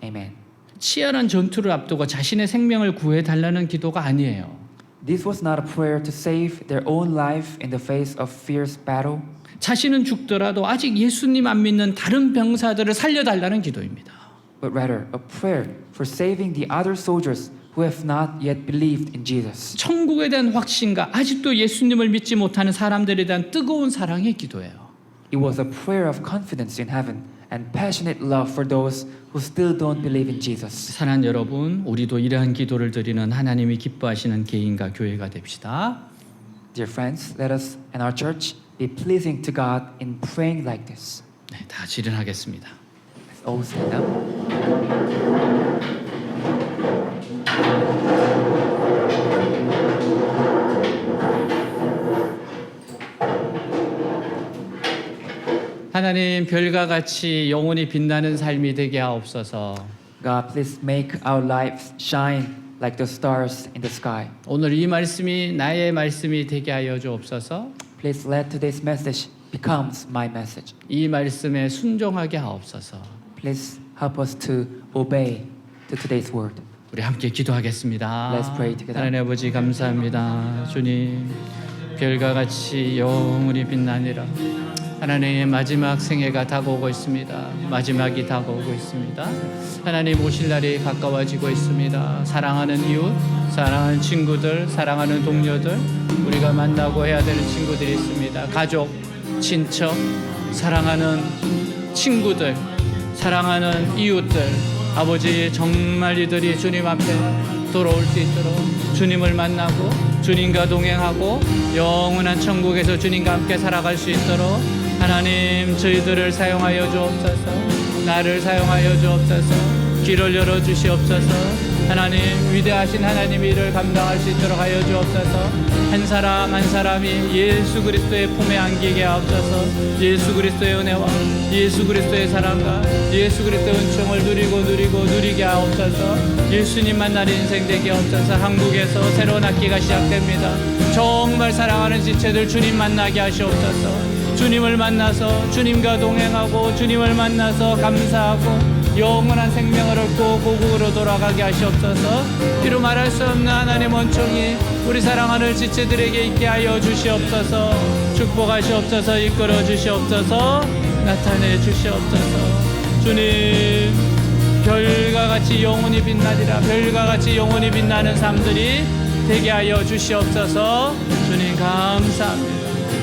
Amen.
치열한 전투를 앞두고 자신의 생명을 구해 달라는 기도가 아니에요.
This was not a prayer to save their own life in the face of fierce battle.
자신은 죽더라도 아직 예수님 안 믿는 다른 병사들을 살려달라는 기도입니다.
But rather a prayer for saving the other soldiers who have not yet believed in Jesus.
천국에 대한 확신과 아직도 예수님을 믿지 못하는 사람들에 대한 뜨거운 사랑의 기도예요.
It was a prayer of confidence in heaven and passionate love for those who still don't believe in Jesus.
사랑하는 여러분, 우리도 이러한 기도를 드리는 하나님이 기뻐하시는 개인과 교회가 됩시다.
Dear friends, let us and our church be pleasing to God in praying like this.
네, 다 일어나겠습니다.
Let's all stand up.
하나님, 별과 같이 영원히 빛나는 삶이 되게 하옵소서.
God, please make our lives shine like the stars in the sky.
오늘 이 말씀이 나의 말씀이 되게 하여 주옵소서.
Please let today's message becomes my message.
이 말씀에 순종하게 하옵소서.
Please help us to obey to today's word.
우리 함께 기도하겠습니다.
Let's pray together.
하나님 아버지 감사합니다. 주님, 별과 같이 영원히 빛나니라. 하나님의 마지막 생애가 다가오고 있습니다. 마지막이 다가오고 있습니다. 하나님 오실 날이 가까워지고 있습니다. 사랑하는 이웃, 사랑하는 친구들, 사랑하는 동료들, 우리가 만나고 해야 되는 친구들이 있습니다. 가족, 친척, 사랑하는 친구들, 사랑하는 이웃들, 아버지 정말 이들이 주님 앞에 돌아올 수 있도록 주님을 만나고 주님과 동행하고 영원한 천국에서 주님과 함께 살아갈 수 있도록 하나님 저희들을 사용하여 주옵소서. 나를 사용하여 주옵소서. 길을 열어 주시옵소서. 하나님 위대하신 하나님의 일을 감당할 수 있도록 하여 주옵소서. 한 사람 한 사람이 예수 그리스도의 품에 안기게 하옵소서. 예수 그리스도의 은혜와 예수 그리스도의 사랑과 예수 그리스도의 은총을 누리게 하옵소서. 예수님 만날 인생 되게 하옵소서. 한국에서 새로운 학기가 시작됩니다. 정말 사랑하는 지체들 주님 만나게 하시옵소서. 주님을 만나서 주님과 동행하고 주님을 만나서 감사하고 영원한 생명을 얻고 고국으로 돌아가게 하시옵소서. 이루 말할 수 없는 하나님 원총이 우리 사랑하는 지체들에게 있게 하여 주시옵소서. 축복하시옵소서. 이끌어 주시옵소서. 나타내 주시옵소서. 주님 별과 같이 영원히 빛나리라. 별과 같이 영원히 빛나는 삶들이 되게 하여 주시옵소서. 주님 감사합니다.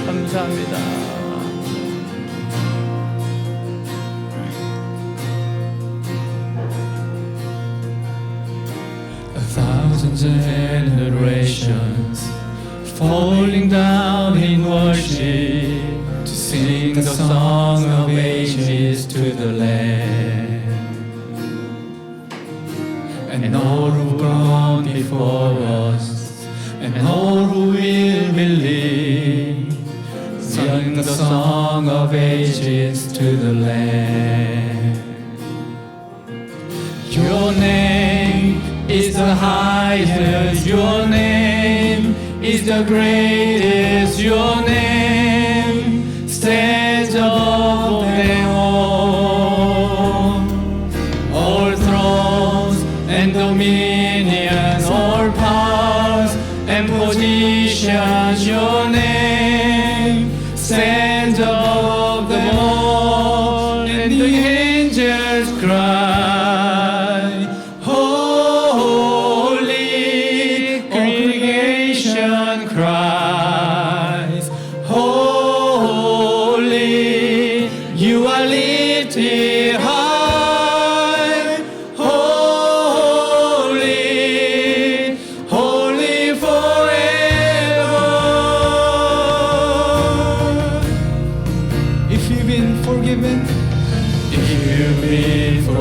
감사합니다.
Thousands of generations falling down in worship to sing the song of ages to the Lamb. And all who've gone before us, and all who will believe, sing the song of ages to the Lamb. Your name is the highest, your name is the greatest, your name stands above them all. All thrones and dominions, all powers and positions, your name stands above them all. And the angels cry, holy, all creation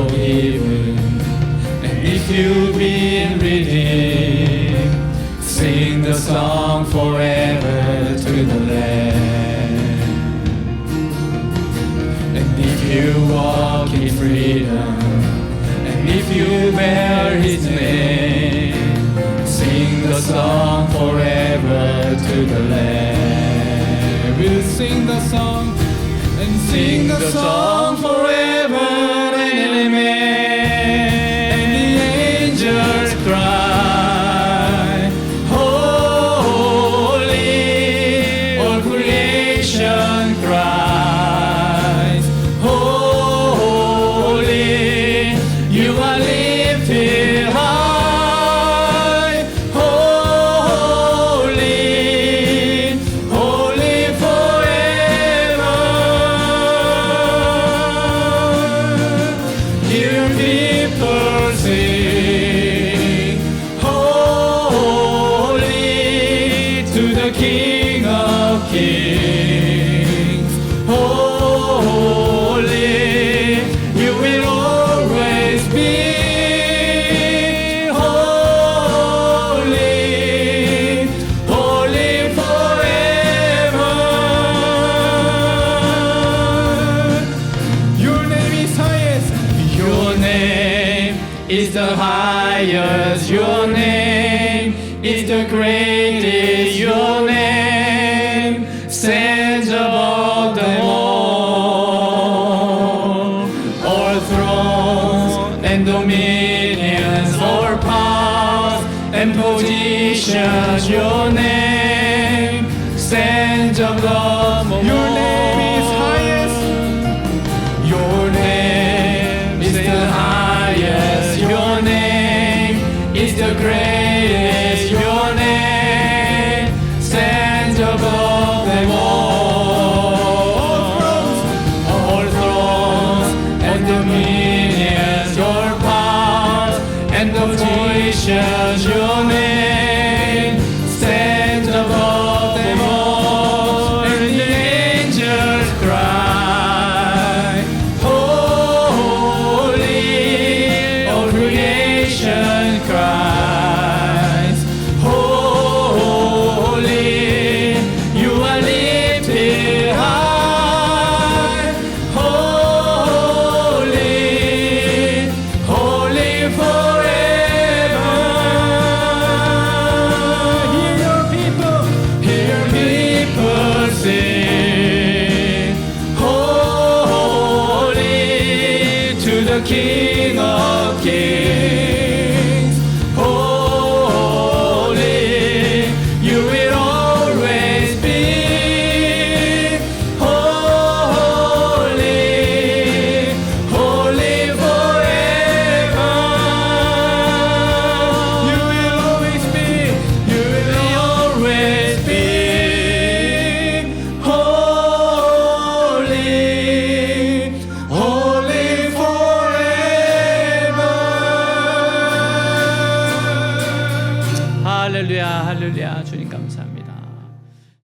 forgiven, and if you've been redeemed, sing the song forever to the Lamb. And if you walk in freedom, and if you bear His name, sing the song forever to the Lamb. We'll sing the song and sing the song forever and amen. And the angels cry, holy, all creation cries, holy, you are lifted high, holy, holy forever. Hear people sing, holy to the King of Kings, holy, you will always be holy, holy forever. Your name is highest. Your name is the highest. Your name is the greatest. Your name stands above the